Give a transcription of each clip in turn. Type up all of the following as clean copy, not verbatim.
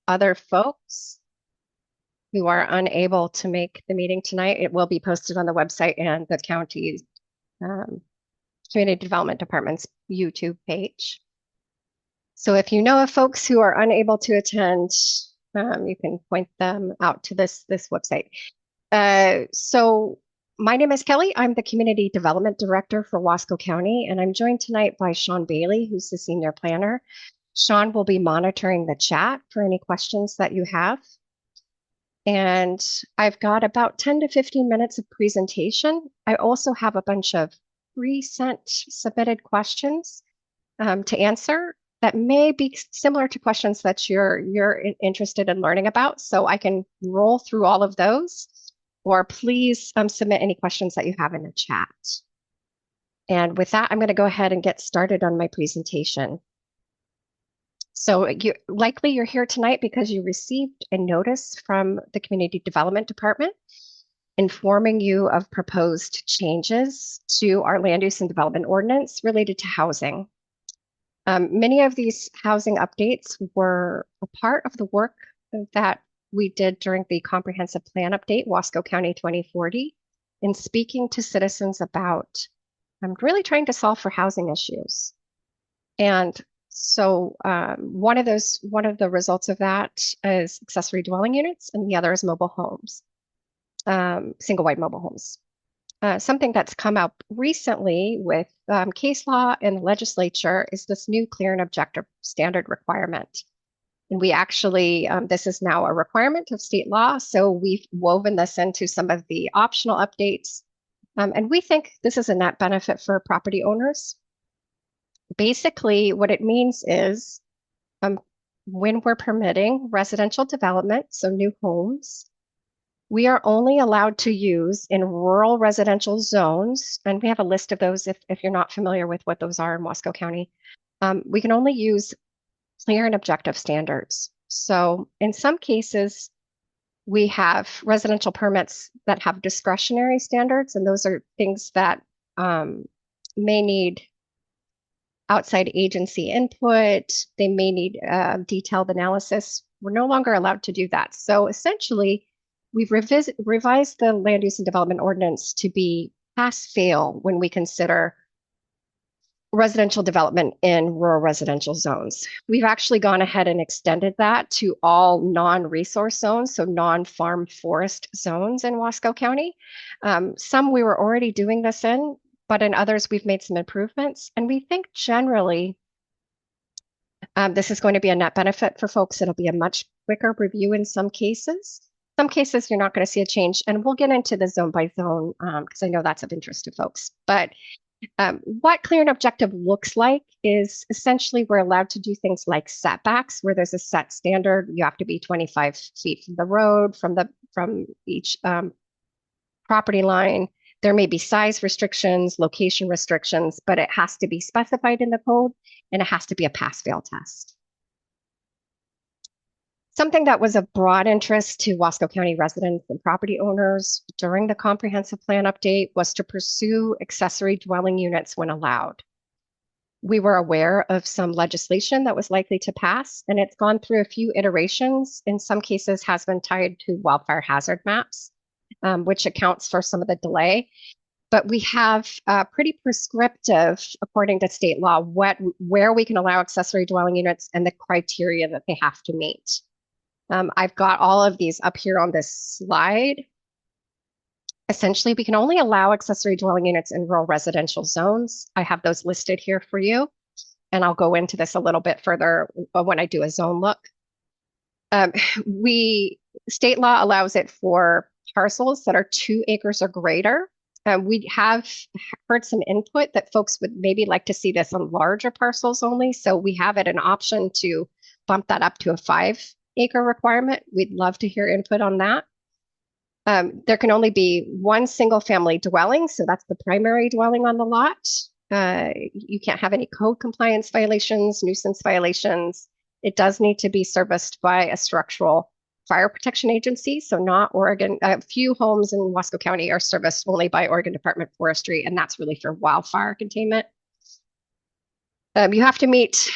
other folks who are unable to make the meeting tonight, it will be posted on the website and the county's um, Community Development Department's YouTube page. So if you know of folks who are unable to attend, you can point them out to this website. So my name is Kelly. I'm the Community Development Director for Wasco County, and I'm joined tonight by Sean Bailey, who's the Senior Planner. Sean will be monitoring the chat for any questions that you have. And I've got about 10 to 15 minutes of presentation. I also have a bunch of pre-sent submitted questions to answer that may be similar to questions that you're interested in learning about. So I can roll through all of those, or please submit any questions that you have in the chat. And with that, I'm going to go ahead and get started on my presentation. So you're here tonight because you received a notice from the Community Development Department informing you of proposed changes to our land use and development ordinance related to housing. Many of these housing updates were a part of the work that we did during the comprehensive plan update, Wasco County 2040, in speaking to citizens about really trying to solve for housing issues. And so one of the results of that is accessory dwelling units, and the other is mobile homes, single wide mobile homes. Something that's come up recently with case law and the legislature is this new clear and objective standard requirement. And we actually, this is now a requirement of state law, so we've woven this into some of the optional updates. And we think this is a net benefit for property owners. Basically, what it means is when we're permitting residential development, so new homes, we are only allowed to use in rural residential zones, and we have a list of those if you're not familiar with what those are in Wasco County. We can only use clear and objective standards. So in some cases, we have residential permits that have discretionary standards, and those are things that may need outside agency input. They may need detailed analysis. We're no longer allowed to do that. So essentially, we've revised the land use and development ordinance to be pass-fail when we consider residential development in rural residential zones. We've actually gone ahead and extended that to all non-resource zones, so non-farm forest zones in Wasco County. Some we were already doing this in, but in others we've made some improvements. And we think generally this is going to be a net benefit for folks. It'll be a much quicker review in some cases. Some cases you're not going to see a change, and we'll get into the zone by zone because I know that's of interest to folks. But what clear and objective looks like is essentially we're allowed to do things like setbacks, where there's a set standard. You have to be 25 feet from the road, from each property line. There may be size restrictions, location restrictions, but it has to be specified in the code, and it has to be a pass-fail test. Something that was of broad interest to Wasco County residents and property owners during the comprehensive plan update was to pursue accessory dwelling units when allowed. We were aware of some legislation that was likely to pass, and it's gone through a few iterations. In some cases has been tied to wildfire hazard maps, which accounts for some of the delay. But we have pretty prescriptive, according to state law, where we can allow accessory dwelling units and the criteria that they have to meet. I've got all of these up here on this slide. Essentially, we can only allow accessory dwelling units in rural residential zones. I have those listed here for you, and I'll go into this a little bit further when I do a zone look. State law allows it for parcels that are 2 acres or greater. We have heard some input that folks would maybe like to see this on larger parcels only, so we have it an option to bump that up to a 5-acre requirement. We'd love to hear input on that. There can only be one single family dwelling, so that's the primary dwelling on the lot. You can't have any code compliance violations, nuisance violations. It does need to be serviced by a structural fire protection agency, so not Oregon. A few homes in Wasco County are serviced only by Oregon Department of Forestry, and that's really for wildfire containment. You have to meet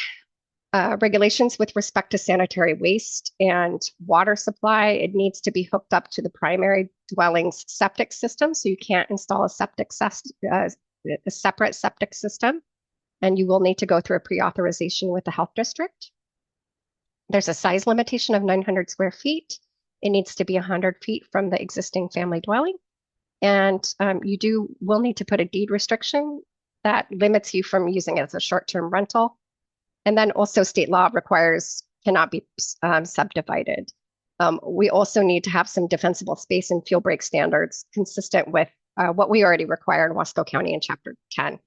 regulations with respect to sanitary waste and water supply. It needs to be hooked up to the primary dwelling's septic system, so you can't install a separate septic system, and you will need to go through a pre-authorization with the health district. There's a size limitation of 900 square feet. It needs to be 100 feet from the existing family dwelling. And you will need to put a deed restriction that limits you from using it as a short-term rental. And then also state law requires cannot be subdivided. We also need to have some defensible space and fuel break standards consistent with what we already require in Wasco County in Chapter 10.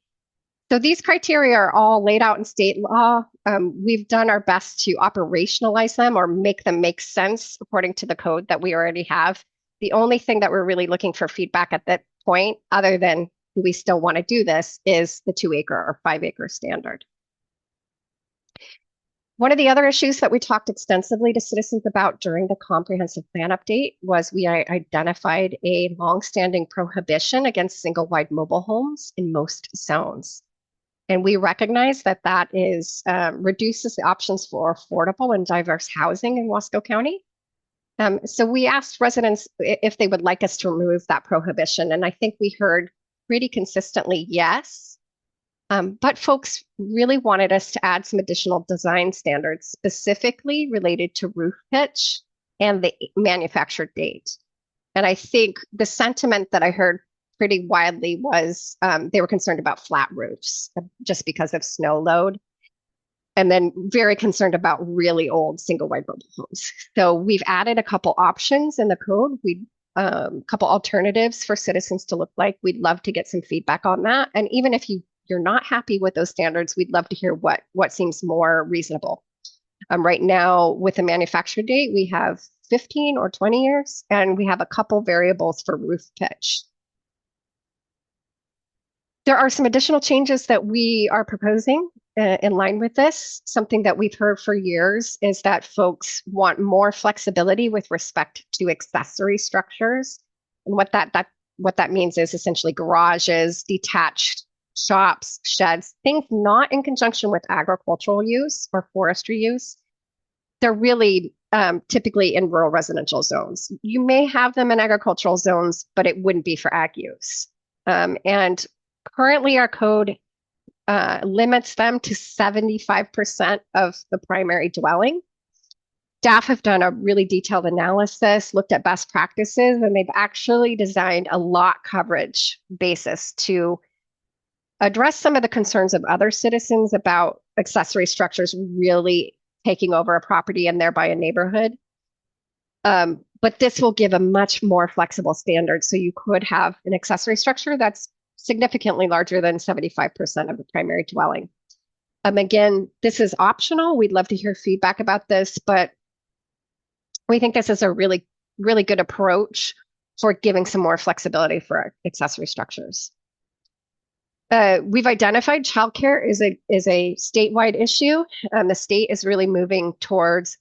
So these criteria are all laid out in state law. We've done our best to operationalize them or make them make sense according to the code that we already have. The only thing that we're really looking for feedback at that point, other than do we still want to do this, is the 2-acre or 5-acre standard. One of the other issues that we talked extensively to citizens about during the comprehensive plan update was we identified a longstanding prohibition against single-wide mobile homes in most zones. And we recognize that that is reduces the options for affordable and diverse housing in Wasco County. So we asked residents if they would like us to remove that prohibition. And I think we heard pretty consistently yes. But folks really wanted us to add some additional design standards specifically related to roof pitch and the manufactured date. And I think the sentiment that I heard pretty widely was they were concerned about flat roofs just because of snow load. And then very concerned about really old single-wide mobile homes. So we've added a couple options in the code. We couple alternatives for citizens to look like. We'd love to get some feedback on that. And even if you're not happy with those standards, we'd love to hear what seems more reasonable. Right now, with the manufacture date, we have 15 or 20 years, and we have a couple variables for roof pitch. There are some additional changes that we are proposing in line with this. Something that we've heard for years is that folks want more flexibility with respect to accessory structures. And what that means is essentially garages, detached shops, sheds, things not in conjunction with agricultural use or forestry use. They're really typically in rural residential zones. You may have them in agricultural zones, but it wouldn't be for ag use. And currently our code limits them to 75% of the primary dwelling. Staff have done a really detailed analysis, looked at best practices, and they've actually designed a lot coverage basis to address some of the concerns of other citizens about accessory structures really taking over a property and thereby a neighborhood. But this will give a much more flexible standard. So you could have an accessory structure that's significantly larger than 75% of the primary dwelling. Again, this is optional. We'd love to hear feedback about this, but we think this is a really, really good approach for giving some more flexibility for accessory structures. We've identified childcare is a statewide issue. The state is really moving towards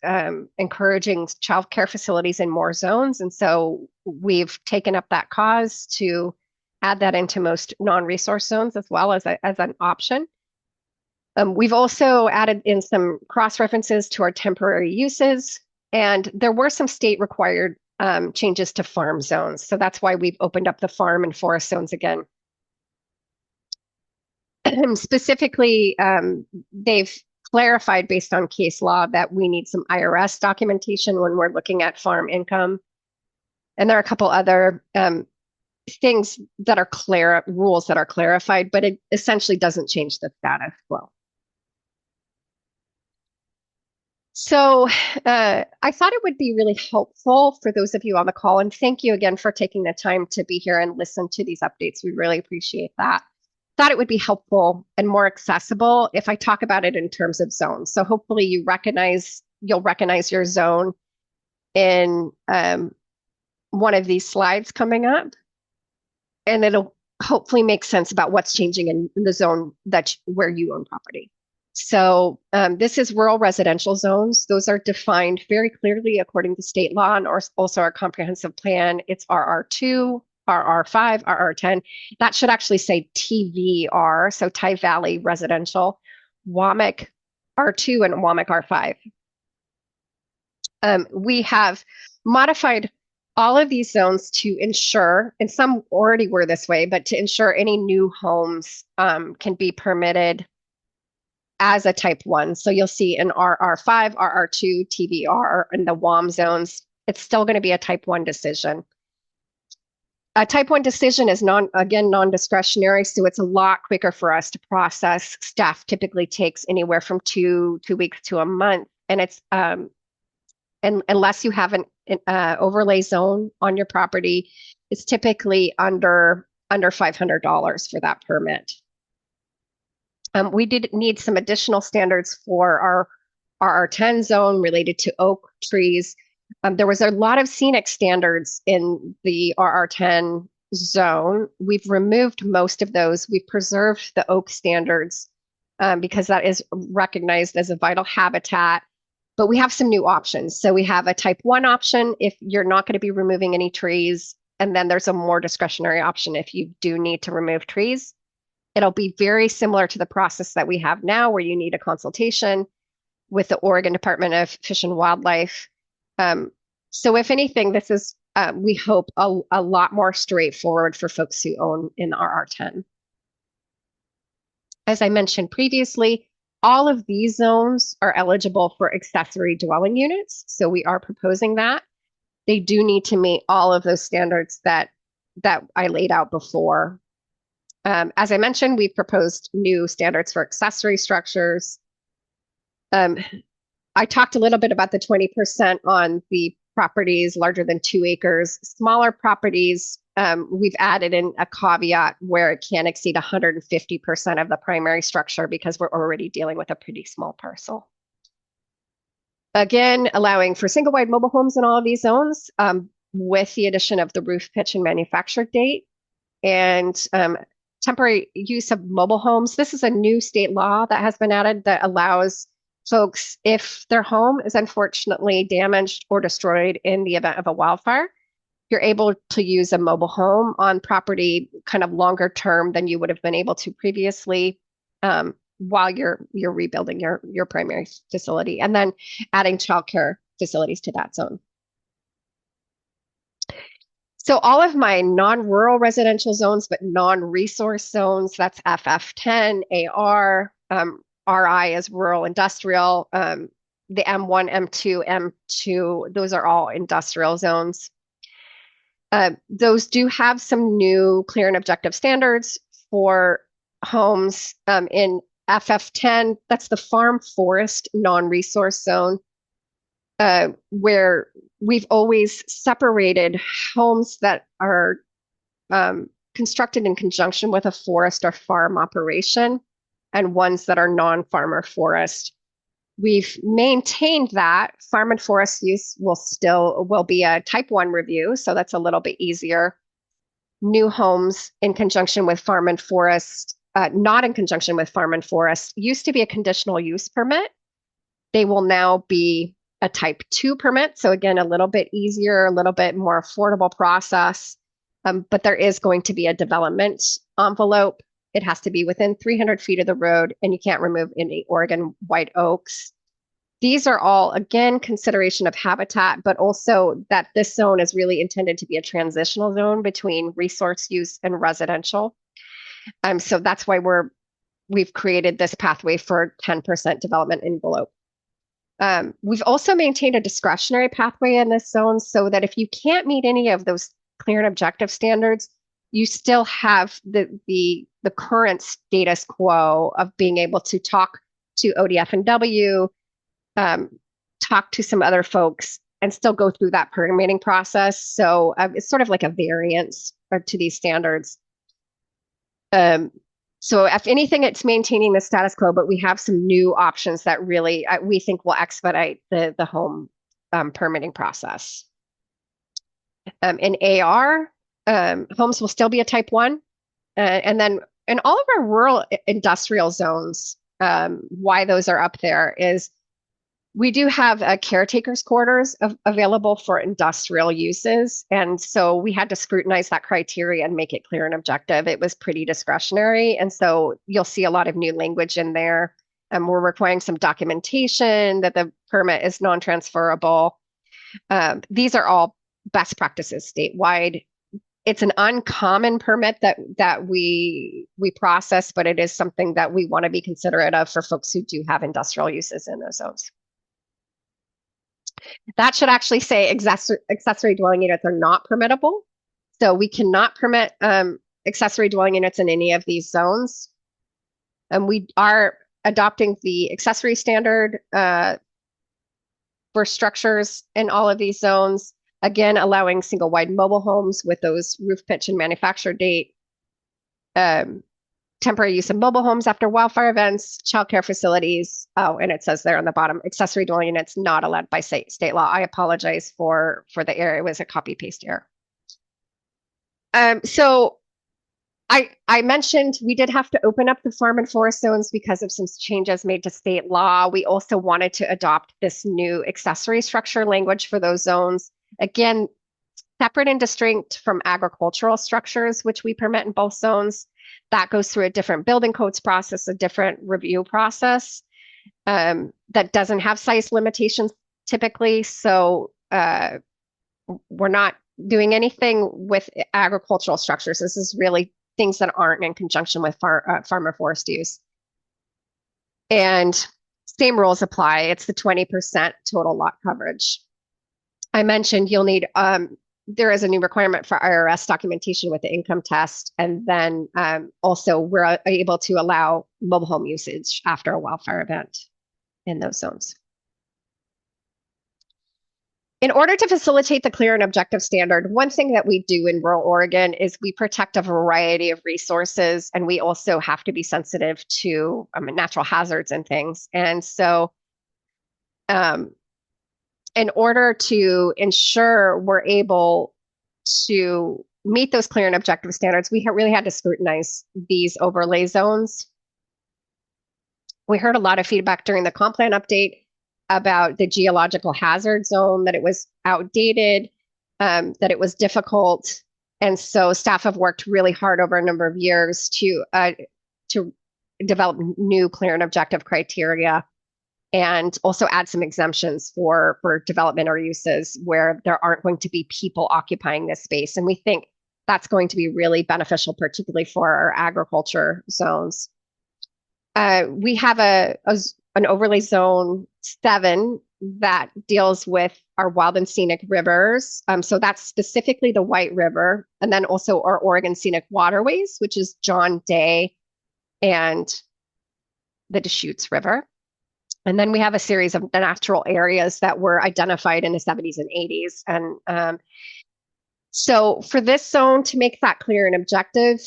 encouraging childcare facilities in more zones. And so we've taken up that cause to add that into most non-resource zones as well as an option. We've also added in some cross-references to our temporary uses, and there were some state required changes to farm zones. So that's why we've opened up the farm and forest zones again. Specifically, they've clarified based on case law that we need some IRS documentation when we're looking at farm income. And there are a couple other things that are rules that are clarified, but it essentially doesn't change the status quo. So I thought it would be really helpful for those of you on the call, and thank you again for taking the time to be here and listen to these updates. We really appreciate that. Thought it would be helpful and more accessible if I talk about it in terms of zones. So hopefully you'll recognize your zone in one of these slides coming up, and it'll hopefully make sense about what's changing in the zone where you own property. So this is rural residential zones. Those are defined very clearly according to state law and also our comprehensive plan. It's RR2, RR5, RR10. That should actually say TVR, so Ty Valley Residential. WAMIC R2 and Womack R5. We have modified all of these zones to ensure, and some already were this way, but to ensure any new homes can be permitted as a type 1. So you'll see in RR5, RR2, TVR, and the WOM zones, it's still going to be a type 1 decision. A type 1 decision is non-discretionary, so it's a lot quicker for us to process. Staff typically takes anywhere from two weeks to a month, and it's and unless you have an overlay zone on your property, it's typically under $500 for that permit. We did need some additional standards for our RR10 zone related to oak trees. There was a lot of scenic standards in the RR10 zone. We've removed most of those. We've preserved the oak standards because that is recognized as a vital habitat. But we have some new options. So we have a type 1 option if you're not going to be removing any trees. And then there's a more discretionary option if you do need to remove trees. It'll be very similar to the process that we have now, where you need a consultation with the Oregon Department of Fish and Wildlife. So if anything, this is, we hope, a lot more straightforward for folks who own in RR10. As I mentioned previously, all of these zones are eligible for accessory dwelling units. So we are proposing that. They do need to meet all of those standards that I laid out before. As I mentioned, we've proposed new standards for accessory structures. I talked a little bit about the 20% on the properties larger than 2 acres. Smaller properties, we've added in a caveat where it can't exceed 150% of the primary structure because we're already dealing with a pretty small parcel. Again, allowing for single-wide mobile homes in all of these zones with the addition of the roof pitch and manufacture date and temporary use of mobile homes. This is a new state law that has been added that allows folks, if their home is unfortunately damaged or destroyed in the event of a wildfire, you're able to use a mobile home on property kind of longer term than you would have been able to previously while you're rebuilding your primary facility, and then adding childcare facilities to that zone. So all of my non-rural residential zones, but non-resource zones, that's FF10, AR, RI is rural industrial, the M1, M2, M2, those are all industrial zones. Those do have some new clear and objective standards for homes. In FF10, that's the farm forest non-resource zone, where we've always separated homes that are constructed in conjunction with a forest or farm operation and ones that are non-farm or forest. We've maintained that farm and forest use will be a type 1 review, so that's a little bit easier. New homes in conjunction with farm and forest, not in conjunction with farm and forest, used to be a conditional use permit. They will now be a type 2 permit. So again, a little bit easier, a little bit more affordable process. But there is going to be a development envelope. It has to be within 300 feet of the road, and you can't remove any Oregon white oaks. These are all, again, consideration of habitat, but also that this zone is really intended to be a transitional zone between resource use and residential. So that's why we've created this pathway for 10% development envelope. We've also maintained a discretionary pathway in this zone so that if you can't meet any of those clear and objective standards, you still have the current status quo of being able to talk to ODF and W, talk to some other folks, and still go through that permitting process. So it's sort of like a variance to these standards. So if anything, it's maintaining the status quo, but we have some new options that really we think will expedite the home permitting process. In AR, homes will still be a type 1. And then in all of our rural industrial zones, why those are up there is we do have caretakers quarters available for industrial uses. And so we had to scrutinize that criteria and make it clear and objective. It was pretty discretionary. And so you'll see a lot of new language in there. We're requiring some documentation that the permit is non-transferable. These are all best practices statewide. It's an uncommon permit that we process, but it is something that we want to be considerate of for folks who do have industrial uses in those zones. That should actually say accessory dwelling units are not permittable. So we cannot permit accessory dwelling units in any of these zones. And we are adopting the accessory standard for structures in all of these zones. Again, allowing single wide mobile homes with those roof pitch and manufacture date, temporary use of mobile homes after wildfire events, childcare facilities. Oh, and it says there on the bottom, accessory dwelling units not allowed by state law. I apologize for the error. It was a copy paste error. So I mentioned we did have to open up the farm and forest zones because of some changes made to state law. We also wanted to adopt this new accessory structure language for those zones. Again, separate and distinct from agricultural structures, which we permit in both zones. That goes through a different building codes process, a different review process that doesn't have size limitations typically. So we're not doing anything with agricultural structures. This is really things that aren't in conjunction with farm or forest use. And same rules apply. It's the 20% total lot coverage. I mentioned you'll need, there is a new requirement for IRS documentation with the income test. And then also we're able to allow mobile home usage after a wildfire event in those zones. In order to facilitate the clear and objective standard, one thing that we do in rural Oregon is we protect a variety of resources, and we also have to be sensitive to natural hazards and things. And so in order to ensure we're able to meet those clear and objective standards, we really had to scrutinize these overlay zones. We heard a lot of feedback during the comp plan update about the geological hazard zone, that it was outdated, that it was difficult. And so staff have worked really hard over a number of years to develop new clear and objective criteria, and also add some exemptions for development or uses where there aren't going to be people occupying this space. And we think that's going to be really beneficial, particularly for our agriculture zones. We have an overlay zone 7 that deals with our wild and scenic rivers. So that's specifically the White River, and then also our Oregon Scenic Waterways, which is John Day and the Deschutes River. And then we have a series of natural areas that were identified in the 70s and 80s. And so for this zone to make that clear and objective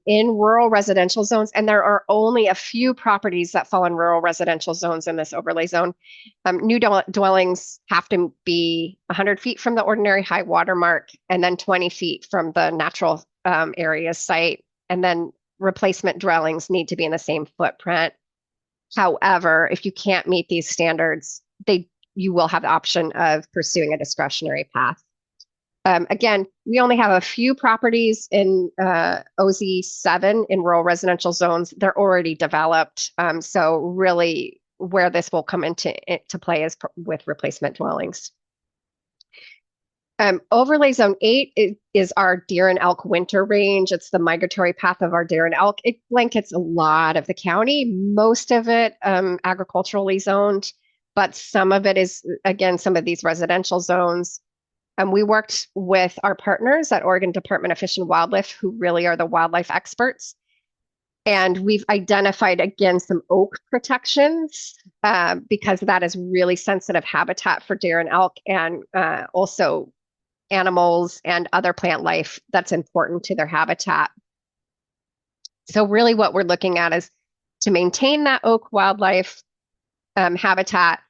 in rural residential zones, and there are only a few properties that fall in rural residential zones in this overlay zone, new dwellings have to be 100 feet from the ordinary high water mark, and then 20 feet from the natural area site. And then replacement dwellings need to be in the same footprint. However, if you can't meet these standards, you will have the option of pursuing a discretionary path. Again, we only have a few properties in OZ7 in rural residential zones. They're already developed. So really where this will come into play is with replacement dwellings. Overlay zone 8 is our deer and elk winter range. It's the migratory path of our deer and elk. It blankets a lot of the county, most of it agriculturally zoned, but some of it is, again, some of these residential zones. We worked with our partners at Oregon Department of Fish and Wildlife, who really are the wildlife experts. And we've identified, again, some oak protections because that is really sensitive habitat for deer and elk, and also animals and other plant life that's important to their habitat. So really what we're looking at is to maintain that oak wildlife habitat,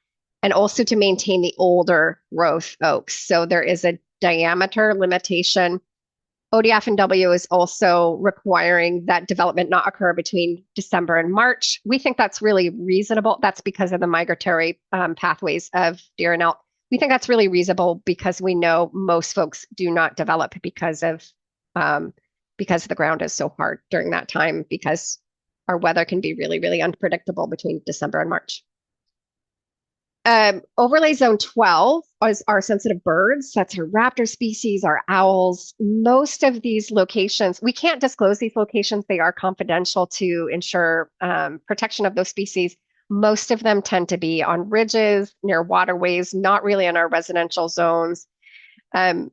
and also to maintain the older growth oaks. So there is a diameter limitation. ODF&W is also requiring that development not occur between December and March. We think that's really reasonable. That's because of the migratory pathways of deer and elk. We think that's really reasonable because we know most folks do not develop because the ground is so hard during that time, because our weather can be really, really unpredictable between December and March. Overlay zone 12 is our sensitive birds. That's our raptor species, our owls. Most of these locations, we can't disclose these locations. They are confidential to ensure protection of those species. Most of them tend to be on ridges, near waterways, not really in our residential zones. In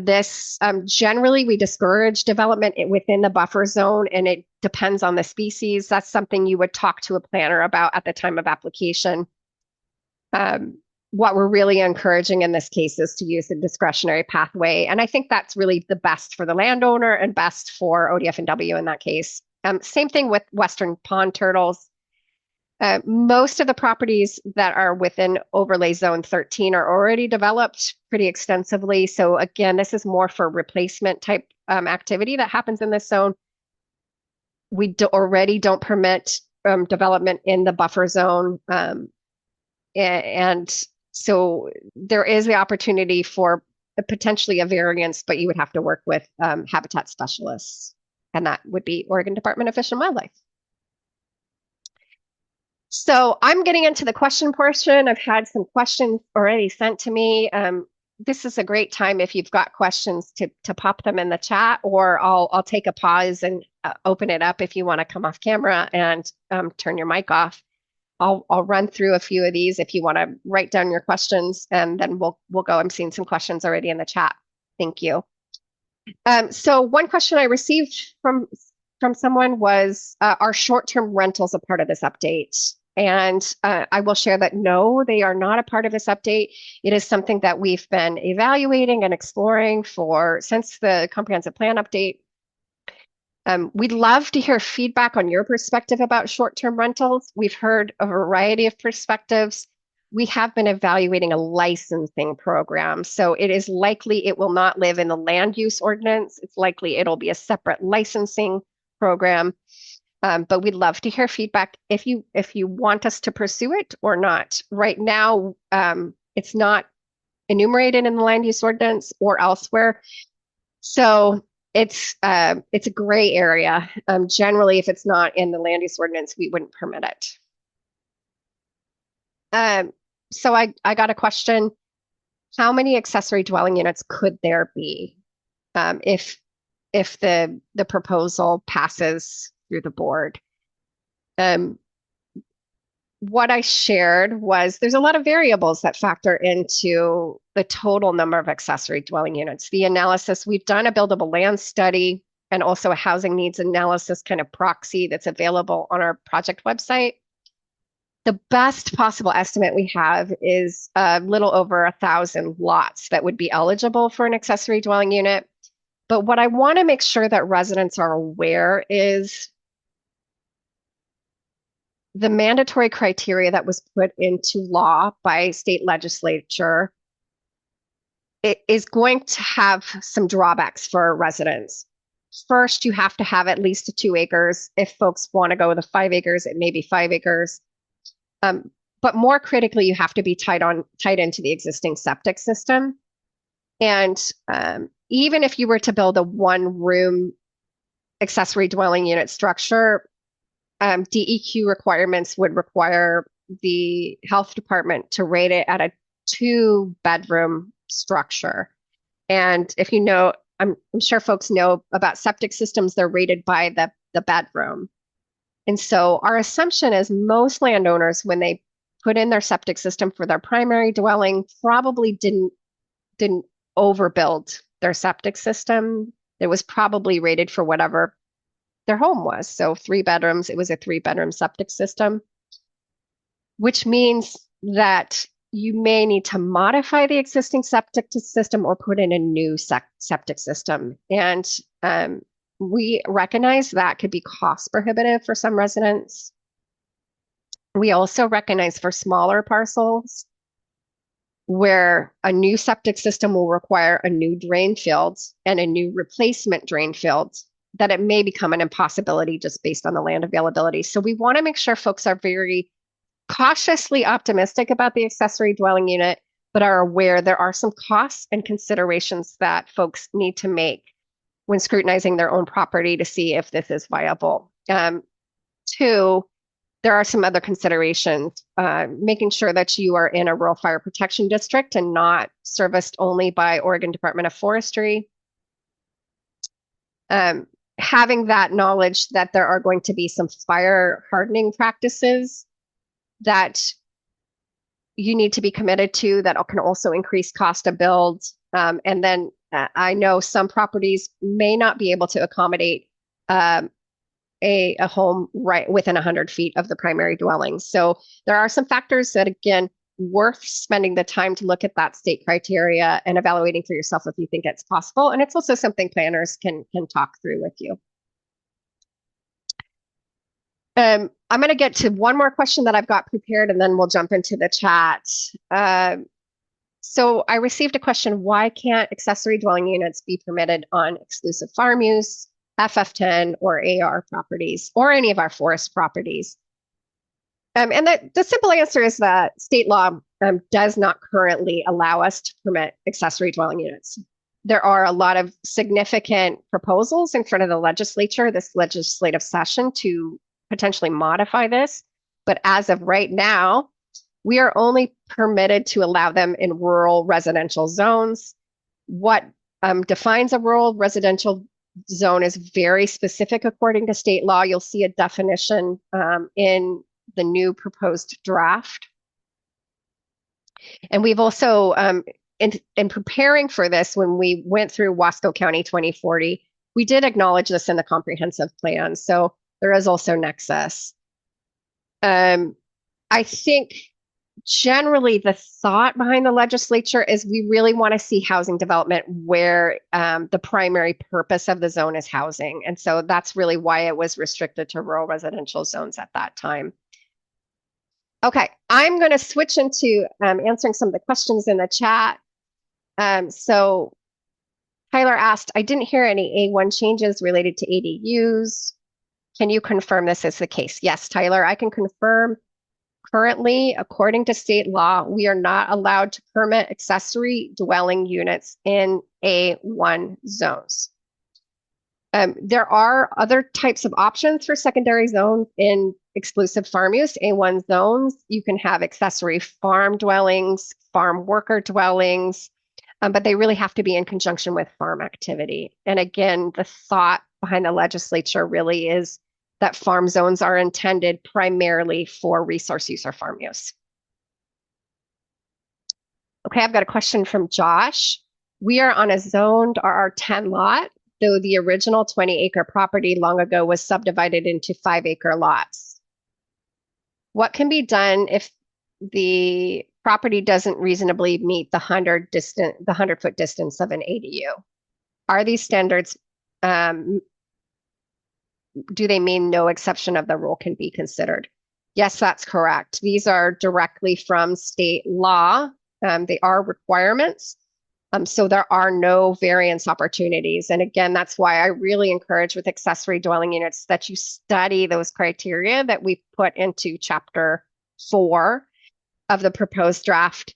this, generally, we discourage development within the buffer zone, and it depends on the species. That's something you would talk to a planner about at the time of application. What we're really encouraging in this case is to use a discretionary pathway, and I think that's really the best for the landowner and best for ODF&W in that case. Same thing with western pond turtles. Most of the properties that are within overlay zone 13 are already developed pretty extensively. So again, this is more for replacement type activity that happens in this zone. We already don't permit development in the buffer zone. And so there is the opportunity for potentially a variance, but you would have to work with habitat specialists, and that would be Oregon Department of Fish and Wildlife. So I'm getting into the question portion. I've had some questions already sent to me. This is a great time if you've got questions to pop them in the chat, or I'll take a pause and open it up if you want to come off camera and turn your mic off. I'll run through a few of these if you want to write down your questions, and then we'll go. I'm seeing some questions already in the chat. Thank you. So one question I received from someone was, are short-term rentals a part of this update? And I will share that no, they are not a part of this update. It is something that we've been evaluating and exploring since the comprehensive plan update. We'd love to hear feedback on your perspective about short-term rentals. We've heard a variety of perspectives. We have been evaluating a licensing program, so it is likely it will not live in the land use ordinance. It's likely it'll be a separate licensing program. But we'd love to hear feedback if you want us to pursue it or not. Right now, it's not enumerated in the land use ordinance or elsewhere. So it's a gray area. Generally, if it's not in the land use ordinance, we wouldn't permit it. So I got a question: how many accessory dwelling units could there be if the proposal passes through the board? What I shared was there's a lot of variables that factor into the total number of accessory dwelling units. The analysis, we've done a buildable land study and also a housing needs analysis kind of proxy that's available on our project website. The best possible estimate we have is a little over 1,000 lots that would be eligible for an accessory dwelling unit. But what I want to make sure that residents are aware is the mandatory criteria that was put into law by state legislature, it is going to have some drawbacks for residents. First, you have to have at least 2 acres. If folks want to go with 5 acres, it may be 5 acres. But more critically, you have to be tied into the existing septic system. And even if you were to build a 1-room accessory dwelling unit structure, DEQ requirements would require the health department to rate it at a 2-bedroom structure. And if you know, I'm sure folks know about septic systems, they're rated by the bedroom. And so our assumption is most landowners, when they put in their septic system for their primary dwelling, probably didn't overbuild their septic system. It was probably rated for whatever their home was. So 3 bedrooms, it was a 3-bedroom septic system, which means that you may need to modify the existing septic system or put in a new septic system. And we recognize that could be cost prohibitive for some residents. We also recognize for smaller parcels where a new septic system will require a new drain field and a new replacement drain field, that it may become an impossibility just based on the land availability. So we want to make sure folks are very cautiously optimistic about the accessory dwelling unit, but are aware there are some costs and considerations that folks need to make when scrutinizing their own property to see if this is viable. Two, there are some other considerations, making sure that you are in a rural fire protection district and not serviced only by Oregon Department of Forestry. Having that knowledge that there are going to be some fire hardening practices that you need to be committed to that can also increase cost of build. And then I know some properties may not be able to accommodate a home right within 100 feet of the primary dwelling. So there are some factors that, again, worth spending the time to look at that state criteria and evaluating for yourself if you think it's possible. And it's also something planners can talk through with you. I'm going to get to one more question that I've got prepared, and then we'll jump into the chat. So I received a question, why can't accessory dwelling units be permitted on exclusive farm use, FF10 or AR properties, or any of our forest properties? And the simple answer is that state law does not currently allow us to permit accessory dwelling units. There are a lot of significant proposals in front of the legislature, this legislative session, to potentially modify this. But as of right now, we are only permitted to allow them in rural residential zones. What defines a rural residential zone is very specific according to state law. You'll see a definition in the new proposed draft. And we've also, in preparing for this, when we went through Wasco County 2040, we did acknowledge this in the comprehensive plan. So there is also nexus. I think generally the thought behind the legislature is we really want to see housing development where the primary purpose of the zone is housing. And so that's really why it was restricted to rural residential zones at that time. Okay, I'm going to switch into answering some of the questions in the chat. So Tyler asked, I didn't hear any A1 changes related to ADUs. Can you confirm this is the case? Yes, Tyler, I can confirm. Currently, according to state law, we are not allowed to permit accessory dwelling units in A1 zones. There are other types of options for secondary zone in exclusive farm use, A1 zones. You can have accessory farm dwellings, farm worker dwellings, but they really have to be in conjunction with farm activity. And again, the thought behind the legislature really is that farm zones are intended primarily for resource use or farm use. Okay, I've got a question from Josh. We are on a zoned RR10 lot, though the original 20-acre property long ago was subdivided into 5-acre lots. What can be done if the property doesn't reasonably meet the 100-foot distance of an ADU? Are these standards, do they mean no exception of the rule can be considered? Yes, that's correct. These are directly from state law. They are requirements. So there are no variance opportunities. And again, that's why I really encourage with accessory dwelling units that you study those criteria that we put into Chapter 4 of the proposed draft.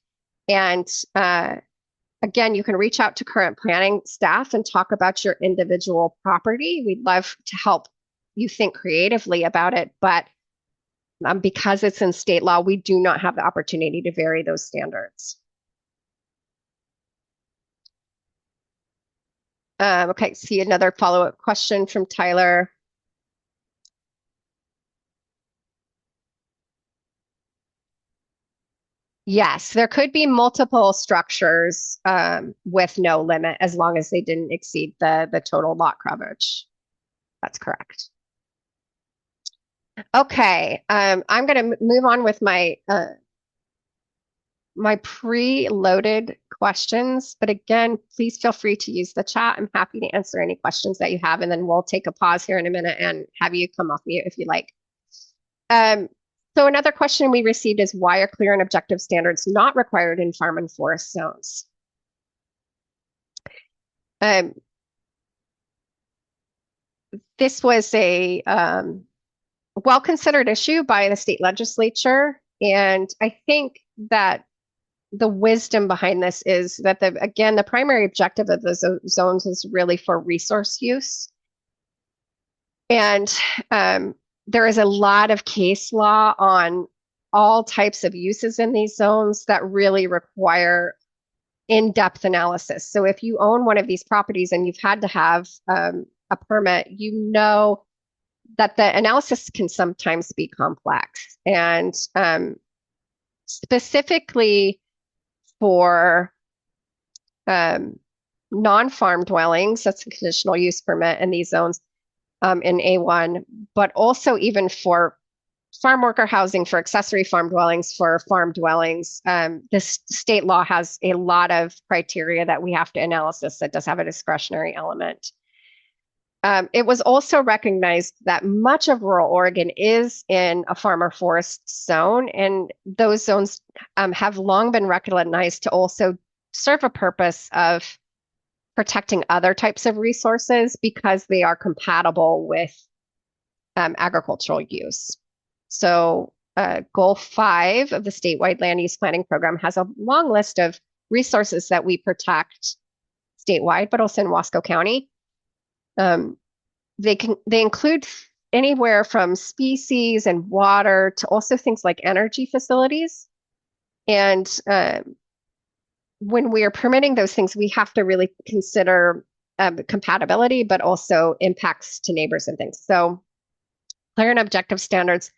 And again, you can reach out to current planning staff and talk about your individual property. We'd love to help you think creatively about it, but because it's in state law, we do not have the opportunity to vary those standards. Okay, see another follow-up question from Tyler. Yes, there could be multiple structures with no limit as long as they didn't exceed the total lot coverage. That's correct. Okay, I'm going to move on with my my pre-loaded questions, but again, please feel free to use the chat. I'm happy to answer any questions that you have, and then we'll take a pause here in a minute and have you come off mute if you like. So another question we received is, why are clear and objective standards not required in farm and forest zones? This was a well-considered issue by the state legislature, and I think that the wisdom behind this is that, again, the primary objective of the zones is really for resource use. And there is a lot of case law on all types of uses in these zones that really require in-depth analysis. So if you own one of these properties and you've had to have a permit, you know that the analysis can sometimes be complex. And specifically for non-farm dwellings, that's a conditional use permit in these zones in A1, but also even for farm worker housing, for accessory farm dwellings, for farm dwellings. This state law has a lot of criteria that we have to analysis that does have a discretionary element. It was also recognized that much of rural Oregon is in a farm forest zone, and those zones have long been recognized to also serve a purpose of protecting other types of resources because they are compatible with agricultural use. So Goal 5 of the statewide land use planning program has a long list of resources that we protect statewide, but also in Wasco County. They include anywhere from species and water to also things like energy facilities. And when we are permitting those things, we have to really consider compatibility, but also impacts to neighbors and things. So clear and objective standards,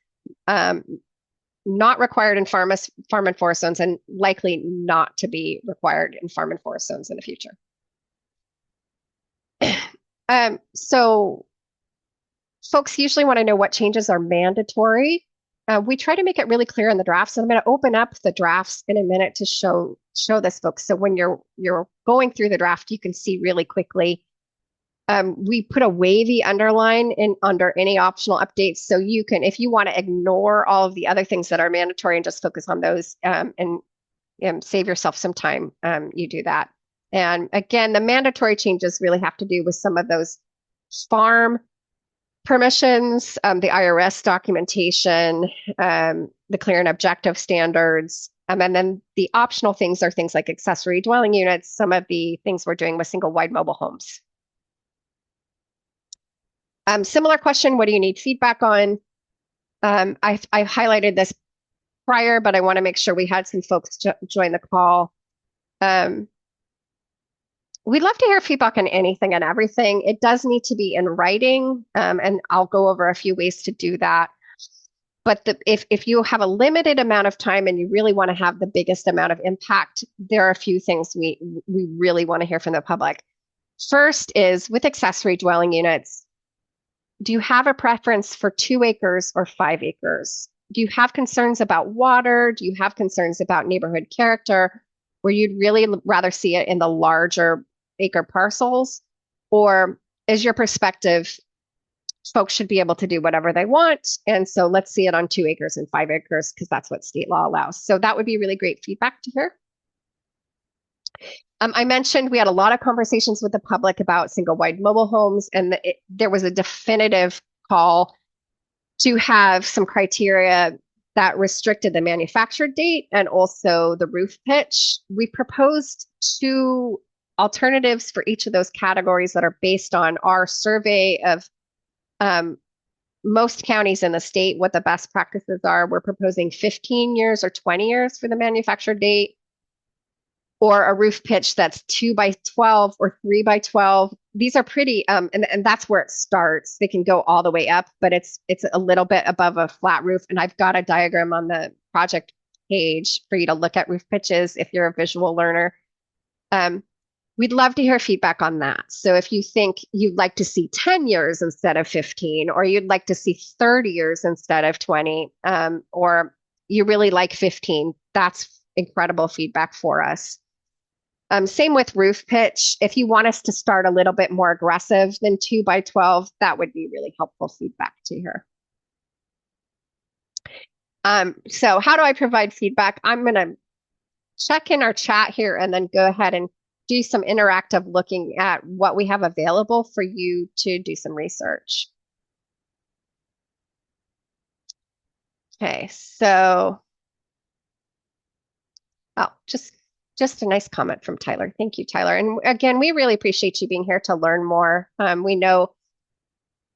not required in farm and forest zones, and likely not to be required in farm and forest zones in the future. So folks usually want to know what changes are mandatory. We try to make it really clear in the drafts. So I'm going to open up the drafts in a minute to show this, folks. So when you're going through the draft, you can see really quickly. We put a wavy underline in under any optional updates. So you can, if you want to ignore all of the other things that are mandatory and just focus on those and save yourself some time, you do that. And again, the mandatory changes really have to do with some of those farm permissions, the IRS documentation, the clear and objective standards. And then the optional things are things like accessory dwelling units, some of the things we're doing with single wide mobile homes. Similar question, what do you need feedback on? I highlighted this prior, but I want to make sure we had some folks join the call. We'd love to hear feedback on anything and everything. It does need to be in writing, and I'll go over a few ways to do that. But if you have a limited amount of time and you really want to have the biggest amount of impact, there are a few things we really want to hear from the public. First is with accessory dwelling units, do you have a preference for 2 acres or 5 acres? Do you have concerns about water? Do you have concerns about neighborhood character, where you'd really rather see it in the larger acre parcels? Or is your perspective, folks should be able to do whatever they want, and so let's see it on 2 acres and 5 acres because that's what state law allows? So that would be really great feedback to hear. I mentioned we had a lot of conversations with the public about single wide mobile homes, and there was a definitive call to have some criteria that restricted the manufacture date and also the roof pitch. We proposed 2 alternatives for each of those categories that are based on our survey of most counties in the state, what the best practices are. We're proposing 15 years or 20 years for the manufacture date, or a roof pitch that's 2 by 12 or 3 by 12. These are pretty, and that's where it starts. They can go all the way up, but it's a little bit above a flat roof. And I've got a diagram on the project page for you to look at roof pitches if you're a visual learner. We'd love to hear feedback on that. So if you think you'd like to see 10 years instead of 15, or you'd like to see 30 years instead of 20, or you really like 15, that's incredible feedback for us. Same with roof pitch. If you want us to start a little bit more aggressive than 2 by 12, that would be really helpful feedback to hear. So how do I provide feedback? I'm going to check in our chat here and then go ahead and do some interactive looking at what we have available for you to do some research. Okay, so, oh, just a nice comment from Tyler. Thank you, Tyler. And again, we really appreciate you being here to learn more. We know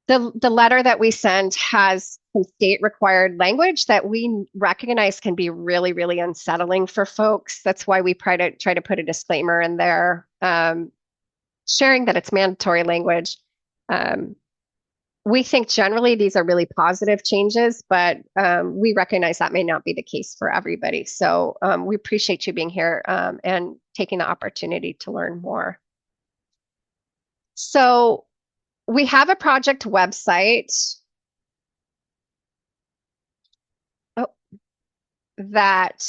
The letter that we send has some state required language that we recognize can be really, really unsettling for folks. That's why we try to put a disclaimer in there, sharing that it's mandatory language. Um, we think generally these are really positive changes, but we recognize that may not be the case for everybody. So we appreciate you being here and taking the opportunity to learn more. So we have a project website that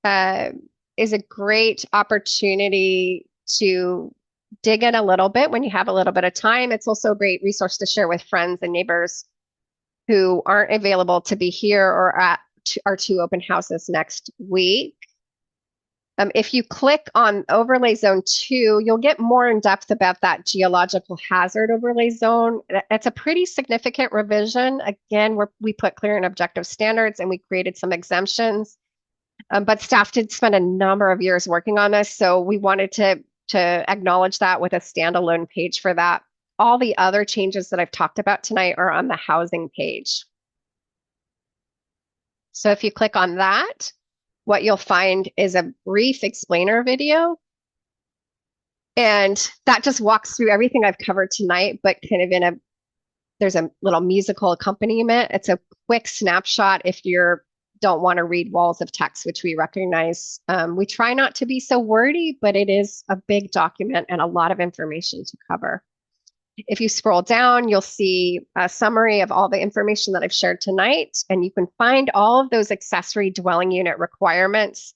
uh, is a great opportunity to dig in a little bit when you have a little bit of time. It's also a great resource to share with friends and neighbors who aren't available to be here or at our two open houses next week. If you click on overlay zone 2, you'll get more in depth about that geological hazard overlay zone. It's a pretty significant revision. Again, we put clear and objective standards and we created some exemptions. But staff did spend a number of years working on this, so we wanted to acknowledge that with a standalone page for that. All the other changes that I've talked about tonight are on the housing page. So if you click on that, what you'll find is a brief explainer video. And that just walks through everything I've covered tonight, but kind of there's a little musical accompaniment. It's a quick snapshot if you don't want to read walls of text, which we recognize. We try not to be so wordy, but it is a big document and a lot of information to cover. If you scroll down, you'll see a summary of all the information that I've shared tonight, and you can find all of those accessory dwelling unit requirements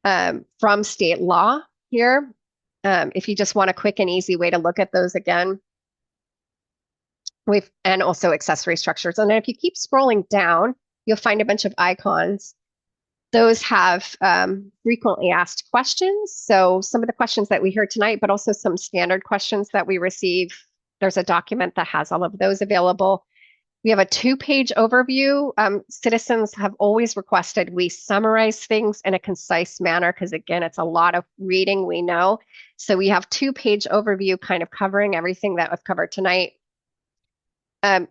from state law here. If you just want a quick and easy way to look at those again. And also accessory structures. And then if you keep scrolling down, you'll find a bunch of icons. Those have frequently asked questions. So some of the questions that we heard tonight, but also some standard questions that we receive. There's a document that has all of those available. We have a 2-page overview. Citizens have always requested we summarize things in a concise manner because, again, it's a lot of reading, we know. So we have 2-page overview kind of covering everything that I've covered tonight.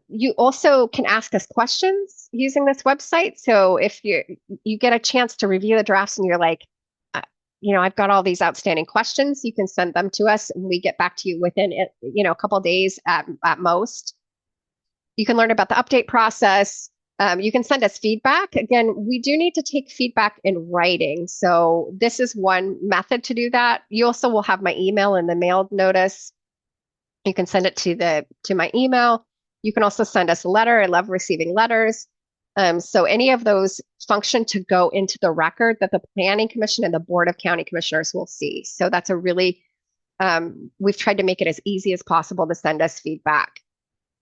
You also can ask us questions using this website. So if you get a chance to review the drafts and you're like, I've got all these outstanding questions, you can send them to us and we get back to you within a couple of days at most. You can learn about the update process. You can send us feedback. Again, we do need to take feedback in writing. So this is one method to do that. You also will have my email in the mailed notice. You can send it to my email. You can also send us a letter. I love receiving letters. So any of those function to go into the record that the Planning Commission and the Board of County Commissioners will see. So that's a really, we've tried to make it as easy as possible to send us feedback.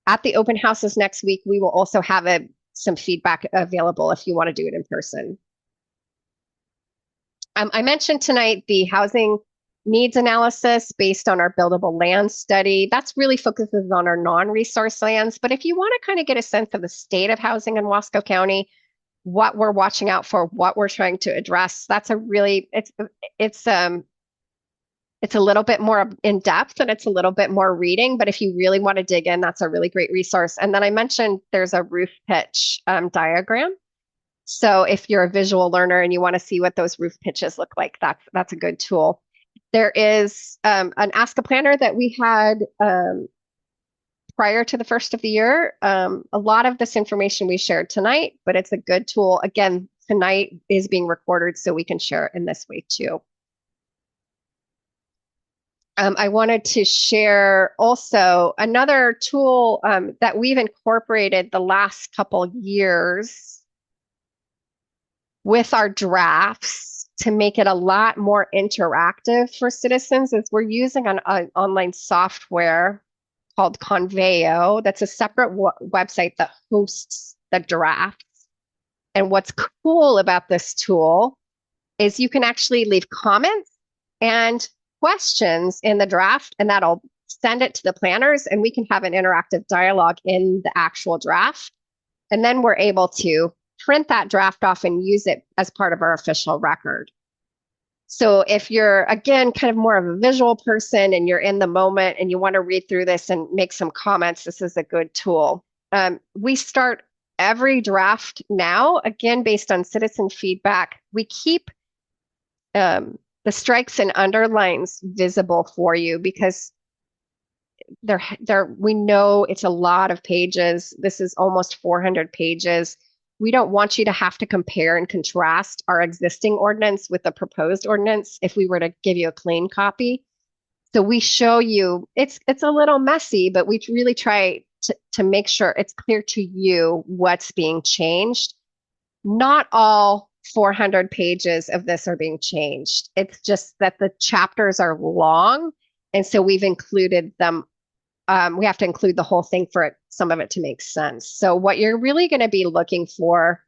At the open houses next week, we will also have some feedback available if you want to do it in person. I mentioned tonight the housing needs analysis based on our buildable land study. That's really focuses on our non-resource lands. But if you want to kind of get a sense of the state of housing in Wasco County, what we're watching out for, what we're trying to address, that's a really, it's a little bit more in depth and it's a little bit more reading. But if you really want to dig in, that's a really great resource. And then I mentioned there's a roof pitch diagram. So if you're a visual learner and you want to see what those roof pitches look like, that's a good tool. There is an Ask a Planner that we had prior to the first of the year. A lot of this information we shared tonight, but it's a good tool. Again, tonight is being recorded so we can share it in this way too. I wanted to share also another tool that we've incorporated the last couple years with our drafts to make it a lot more interactive for citizens is we're using an online software called Conveo. That's a separate website that hosts the drafts. And what's cool about this tool is you can actually leave comments and questions in the draft, and that'll send it to the planners, and we can have an interactive dialogue in the actual draft. And then we're able to print that draft off and use it as part of our official record. So if you're, again, kind of more of a visual person and you're in the moment and you want to read through this and make some comments, this is a good tool. We start every draft now, again, based on citizen feedback. We keep the strikes and underlines visible for you because we know it's a lot of pages. This is almost 400 pages. We don't want you to have to compare and contrast our existing ordinance with the proposed ordinance if we were to give you a clean copy. So we show you, it's a little messy, but we really try to make sure it's clear to you what's being changed. Not all 400 pages of this are being changed. It's just that the chapters are long, and so we've included them. We have to include the whole thing for some of it to make sense. So what you're really going to be looking for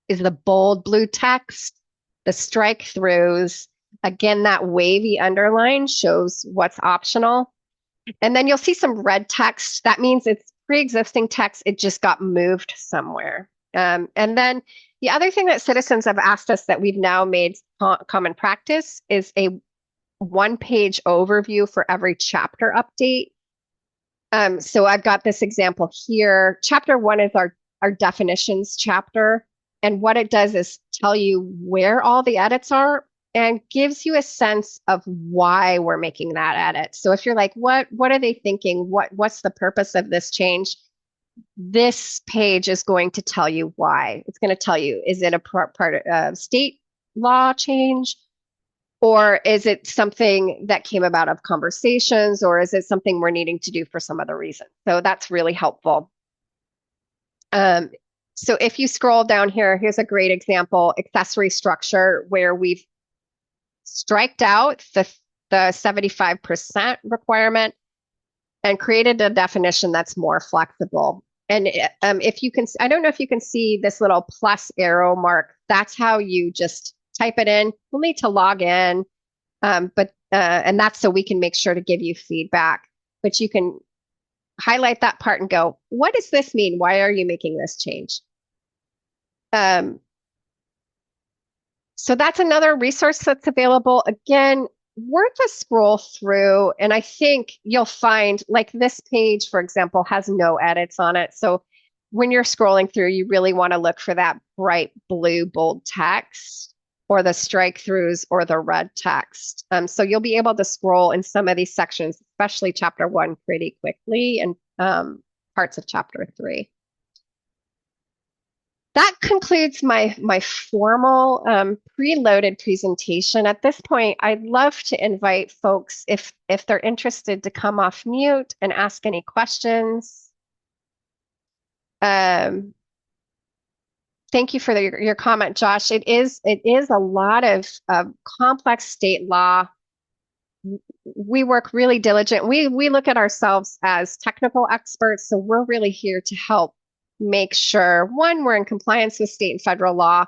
is the bold blue text, the strike throughs. Again, that wavy underline shows what's optional. And then you'll see some red text. That means it's pre-existing text. It just got moved somewhere. And then the other thing that citizens have asked us that we've now made common practice is a one-page overview for every chapter update. So I've got this example here. Chapter 1 is our definitions chapter. And what it does is tell you where all the edits are and gives you a sense of why we're making that edit. So if you're like, what are they thinking? What's the purpose of this change? This page is going to tell you why. It's going to tell you, is it a part of state law change? Or is it something that came about of conversations? Or is it something we're needing to do for some other reason? So that's really helpful. So if you scroll down here, here's a great example, accessory structure, where we've striked out the 75% requirement and created a definition that's more flexible. And if you can, I don't know if you can see this little plus arrow mark, that's how you just type it in. We'll need to log in, and that's so we can make sure to give you feedback. But you can highlight that part and go, what does this mean? Why are you making this change? So that's another resource that's available. Again, worth a scroll through, and I think you'll find, like this page, for example, has no edits on it. So when you're scrolling through, you really want to look for that bright blue bold text or the strike throughs or the red text. So you'll be able to scroll in some of these sections, especially chapter 1, pretty quickly, and parts of chapter 3. That concludes my formal preloaded presentation. At this point, I'd love to invite folks, if they're interested, to come off mute and ask any questions. Thank you for your comment, Josh. It is a lot of complex state law. We work really diligent. We look at ourselves as technical experts, so we're really here to help make sure, one, we're in compliance with state and federal law,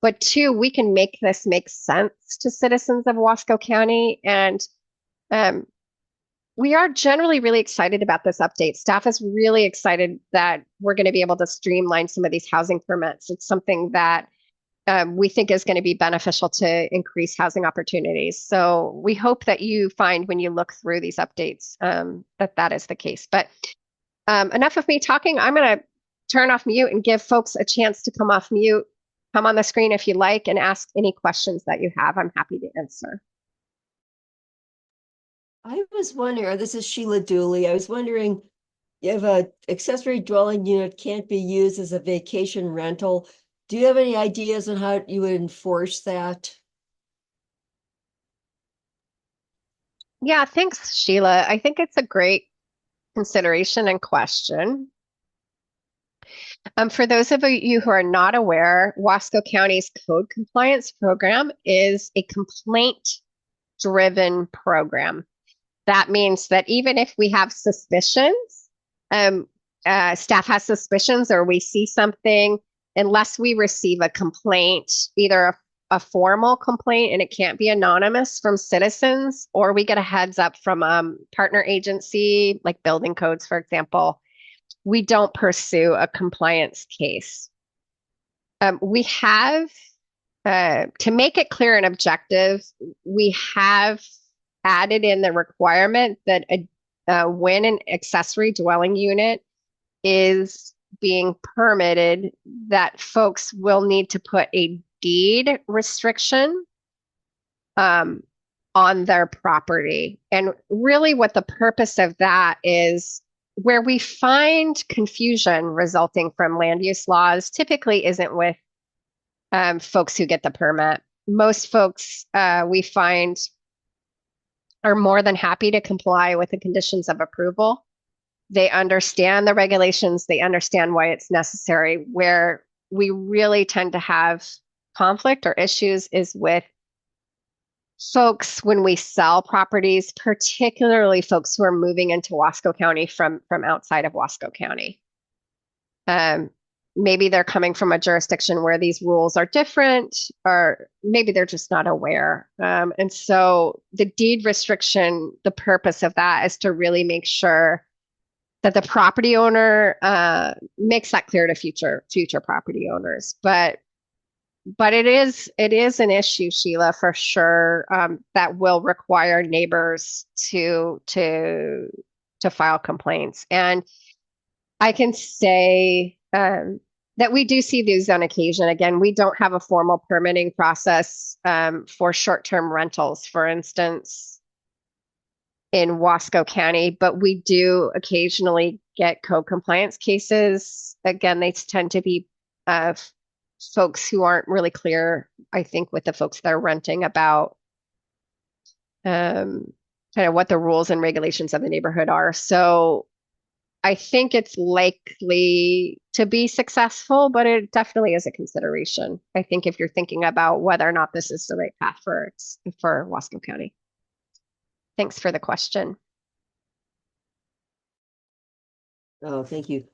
but two, we can make this make sense to citizens of Wasco County. And we are generally really excited about this update. Staff is really excited that we're going to be able to streamline some of these housing permits. It's something that we think is going to be beneficial to increase housing opportunities. So we hope that you find when you look through these updates that is the case. But enough of me talking. I'm going to turn off mute and give folks a chance to come off mute, come on the screen if you like, and ask any questions that you have. I'm happy to answer. I was wondering, this is Sheila Dooley. I was wondering if an accessory dwelling unit can't be used as a vacation rental. Do you have any ideas on how you would enforce that? Yeah, thanks, Sheila. I think it's a great consideration and question. For those of you who are not aware, Wasco County's code compliance program is a complaint-driven program. That means that even if we have suspicions, staff has suspicions or we see something, unless we receive a complaint, either a formal complaint, and it can't be anonymous, from citizens, or we get a heads up from a partner agency, like building codes, for example, we don't pursue a compliance case. We have to make it clear and objective, we have added in the requirement that when an accessory dwelling unit is being permitted, that folks will need to put a deed restriction um, on their property. And really, what the purpose of that is, where we find confusion resulting from land use laws typically isn't with folks who get the permit. Most folks we find are more than happy to comply with the conditions of approval. They understand the regulations, they understand why it's necessary. Where we really tend to have conflict or issues is with folks when we sell properties, particularly folks who are moving into Wasco County from outside of Wasco County. Um, maybe they're coming from a jurisdiction where these rules are different, or maybe they're just not aware. And so the deed restriction, the purpose of that is to really make sure that the property owner makes that clear to future property owners. But it is an issue, Sheila, for sure, that will require neighbors to file complaints. And I can say that we do see these on occasion. Again, we don't have a formal permitting process for short-term rentals, for instance, in Wasco County, but we do occasionally get code compliance cases. Again, they tend to be folks who aren't really clear, I think, with the folks that are renting about kind of what the rules and regulations of the neighborhood are. So I think it's likely to be successful, but it definitely is a consideration. I think if you're thinking about whether or not this is the right path for Wasco County. Thanks for the question. Oh, thank you.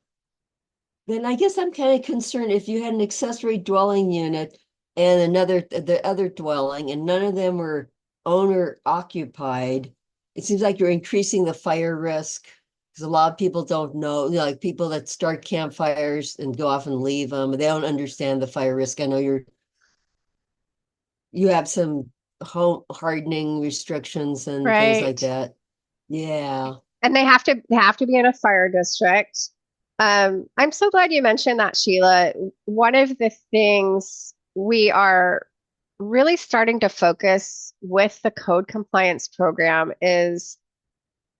Then I guess I'm kind of concerned if you had an accessory dwelling unit and the other dwelling, and none of them were owner occupied, it seems like you're increasing the fire risk. Because a lot of people don't know, like people that start campfires and go off and leave them, they don't understand the fire risk. I know you have some home hardening restrictions and things like Right. that. Yeah. And they have to be in a fire district. I'm so glad you mentioned that, Sheila. One of the things we are really starting to focus with the code compliance program is,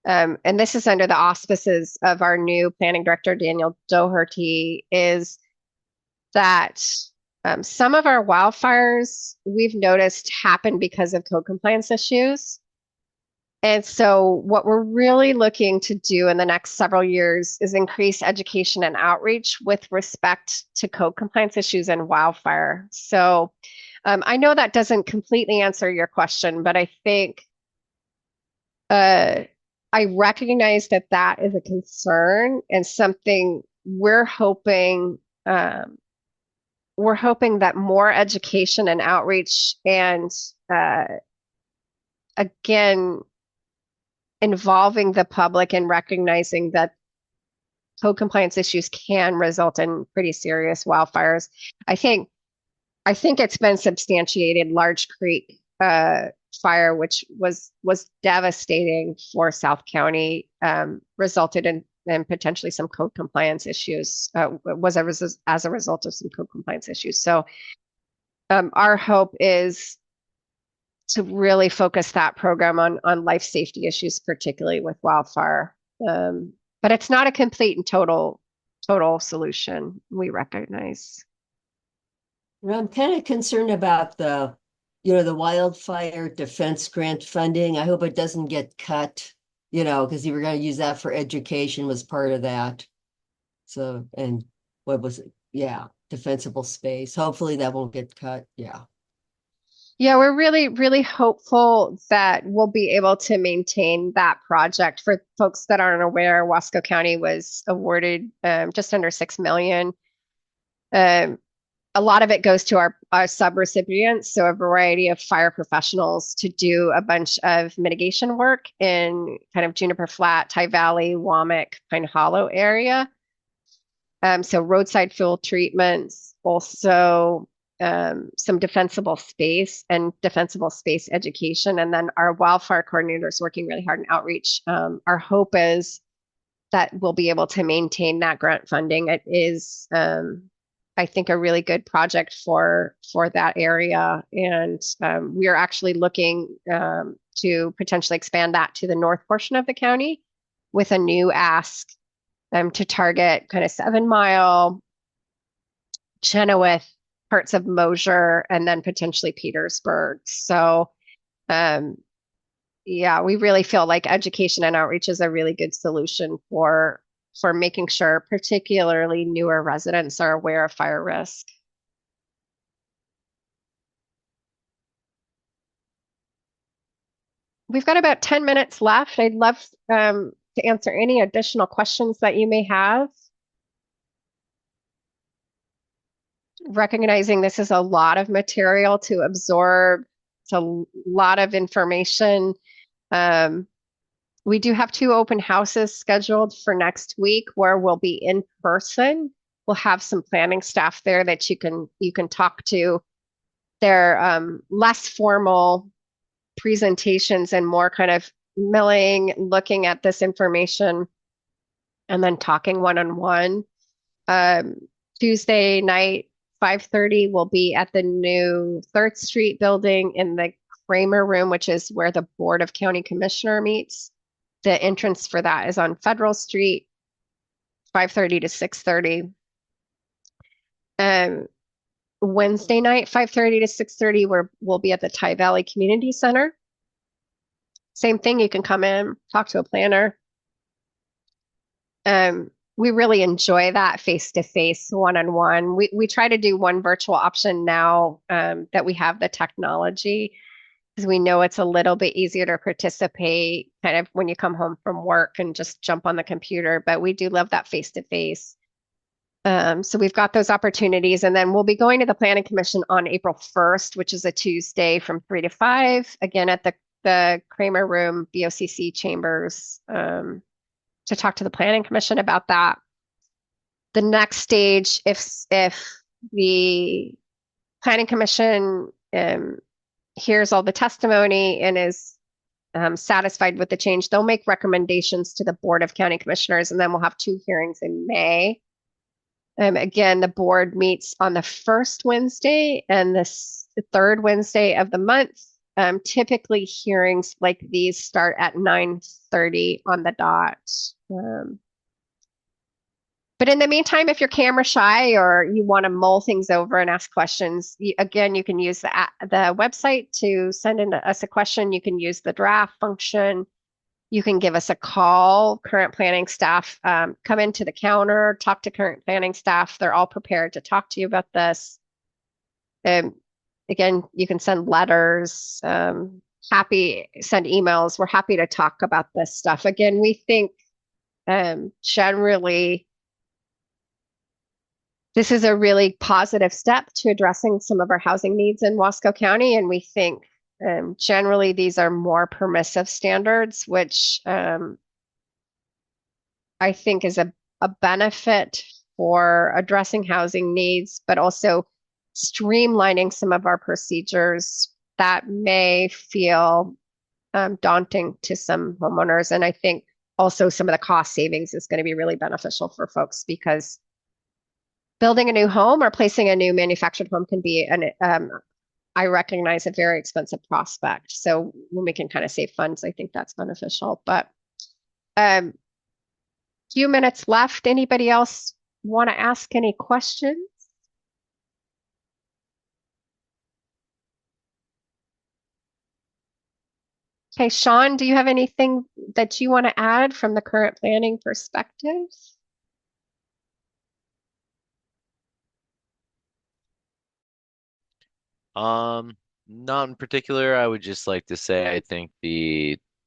and this is under the auspices of our new planning director, Daniel Doherty, is that some of our wildfires we've noticed happen because of code compliance issues. And so, what we're really looking to do in the next several years is increase education and outreach with respect to code compliance issues and wildfire. So, I know that doesn't completely answer your question, but I think I recognize that that is a concern and something we're hoping that more education and outreach and again involving the public and recognizing that code compliance issues can result in pretty serious wildfires. I think it's been substantiated. Large Creek fire, which was devastating for South County, resulted in potentially some code compliance issues. Was as a result of some code compliance issues. So our hope is to really focus that program on life safety issues, particularly with wildfire. But it's not a complete and total solution, we recognize. Well, I'm kind of concerned about the wildfire defense grant funding. I hope it doesn't get cut, because you were going to use that for education was part of that. So, and what was it? Yeah, defensible space. Hopefully that won't get cut. Yeah. Yeah, we're really, really hopeful that we'll be able to maintain that project. For folks that aren't aware, Wasco County was awarded just under $6 million. A lot of it goes to our subrecipients, so a variety of fire professionals to do a bunch of mitigation work in kind of Juniper Flat, Tye Valley, Wamak, Pine Hollow area. So roadside fuel treatments, also some defensible space and defensible space education. And then our wildfire coordinator is working really hard in outreach. Our hope is that we'll be able to maintain that grant funding. It is, I think, a really good project for that area, and we are actually looking to potentially expand that to the north portion of the county with a new ask to target kind of 7 Mile, Chenoweth, parts of Mosier, and then potentially Petersburg. So, um, yeah, we really feel like education and outreach is a really good solution for making sure particularly newer residents are aware of fire risk. We've got about 10 minutes left. I'd love to answer any additional questions that you may have. Recognizing this is a lot of material to absorb, it's a lot of information. We do have 2 open houses scheduled for next week where we'll be in person. We'll have some planning staff there that you can talk to. They're less formal presentations and more kind of milling, looking at this information, and then talking one-on-one. Tuesday night, 5:30, we'll be at the new 3rd Street building in the Kramer Room, which is where the Board of County Commissioner meets. The entrance for that is on Federal Street, 5:30 to 6:30. Wednesday night, 5:30 to 6:30, we'll be at the Tye Valley Community Center. Same thing, you can come in, talk to a planner. We really enjoy that face-to-face, one-on-one. We try to do one virtual option now that we have the technology, because we know it's a little bit easier to participate kind of when you come home from work and just jump on the computer. But we do love that face-to-face. So we've got those opportunities. And then we'll be going to the Planning Commission on April 1st, which is a Tuesday from 3 to 5, again at the Kramer Room, BOCC chambers, to talk to the Planning Commission about that. The next stage, if the Planning Commission hears all the testimony and is satisfied with the change, they'll make recommendations to the Board of County Commissioners, and then we'll have 2 hearings in May. Again, the board meets on the first Wednesday and the 3rd Wednesday of the month. Typically, hearings like these start at 9:30 on the dot. But in the meantime, if you're camera shy or you want to mull things over and ask questions, again, you can use the website to send in us a question. You can use the draft function. You can give us a call. Current planning staff come into the counter, talk to current planning staff. They're all prepared to talk to you about this. Again, you can send letters, send emails. We're happy to talk about this stuff. Again, we think generally this is a really positive step to addressing some of our housing needs in Wasco County, and we think generally these are more permissive standards, which I think is a benefit for addressing housing needs, but also streamlining some of our procedures that may feel daunting to some homeowners. And I think also some of the cost savings is going to be really beneficial for folks, because building a new home or placing a new manufactured home can be I recognize a very expensive prospect. So when we can kind of save funds, I think that's beneficial. But few minutes left. Anybody else want to ask any questions? Okay, Sean, do you have anything that you want to add from the current planning perspective? Not in particular. I would just like to say I think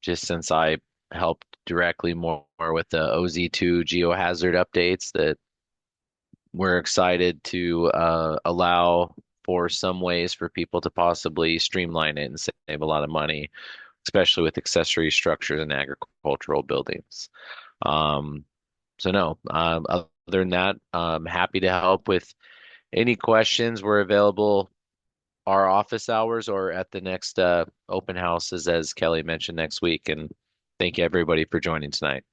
just since I helped directly more with the OZ2 geohazard updates, that we're excited to allow for some ways for people to possibly streamline it and save a lot of money, especially with accessory structures and agricultural buildings. So no, other than that, I'm happy to help with Any questions, we're available our office hours or at the next open houses, as Kelly mentioned, next week. And thank you everybody for joining tonight.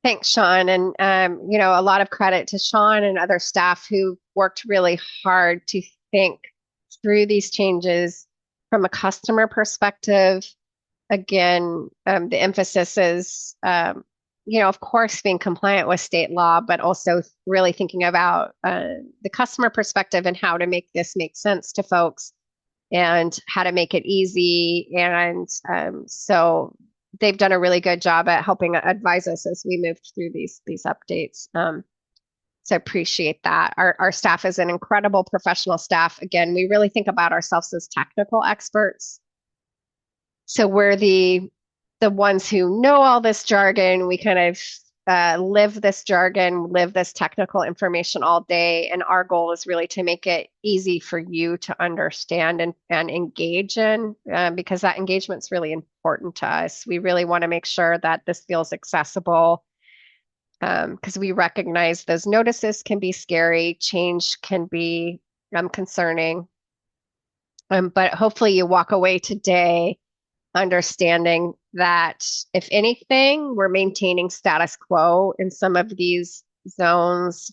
Thanks, Sean. And, a lot of credit to Sean and other staff who worked really hard to think through these changes from a customer perspective. Again, the emphasis is, of course, being compliant with state law, but also really thinking about the customer perspective and how to make this make sense to folks and how to make it easy. And so they've done a really good job at helping advise us as we moved through these updates. So appreciate that. Our staff is an incredible professional staff. Again, we really think about ourselves as technical experts. So we're the ones who know all this jargon. We kind of live this jargon, live this technical information all day. And our goal is really to make it easy for you to understand and engage in, because that engagement is really important to us. We really want to make sure that this feels accessible, because we recognize those notices can be scary, change can be concerning. But hopefully you walk away today understanding that if anything, we're maintaining status quo in some of these zones,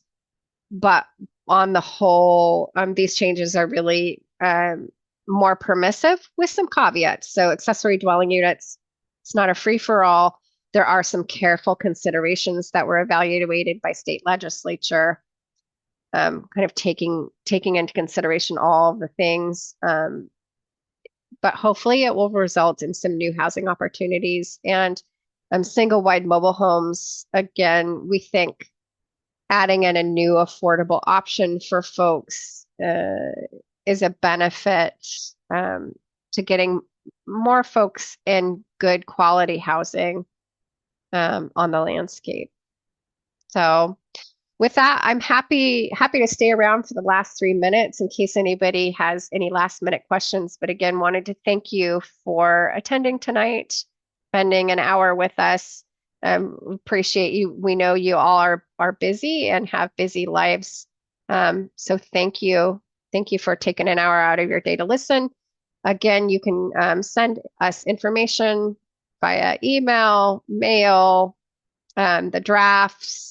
but on the whole, these changes are really more permissive with some caveats. So accessory dwelling units, it's not a free-for-all. There are some careful considerations that were evaluated by state legislature, kind of taking into consideration all of the things. But hopefully it will result in some new housing opportunities and single wide mobile homes. Again, we think adding in a new affordable option for folks is a benefit to getting more folks in good quality housing on the landscape. So with that, I'm happy to stay around for the last 3 minutes in case anybody has any last minute questions. But again, wanted to thank you for attending tonight, spending an hour with us. Appreciate you. We know you all are busy and have busy lives. So thank you. Thank you for taking an hour out of your day to listen. Again, you can send us information via email, mail, the drafts,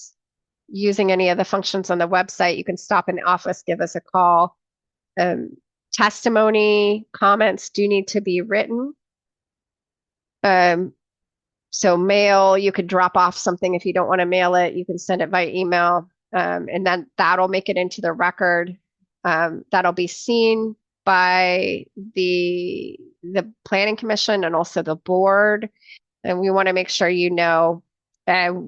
using any of the functions on the website. You can stop in the office, give us a call. Testimony, comments do need to be written. So mail, you could drop off something if you don't want to mail it. You can send it by email, and then that'll make it into the record. That'll be seen by the Planning Commission and also the board. And we want to make sure you know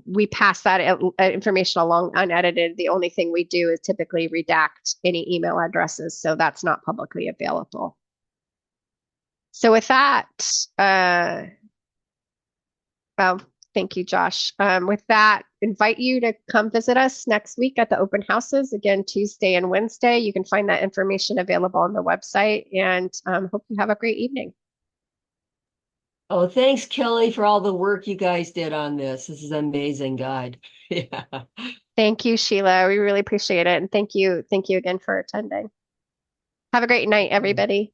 we pass that information along unedited. The only thing we do is typically redact any email addresses, so that's not publicly available. So with that, thank you, Josh. With that, invite you to come visit us next week at the open houses, again, Tuesday and Wednesday. You can find that information available on the website, and hope you have a great evening. Oh, thanks, Kelly, for all the work you guys did on this. This is an amazing guide. Yeah. Thank you, Sheila. We really appreciate it. And thank you again for attending. Have a great night, everybody.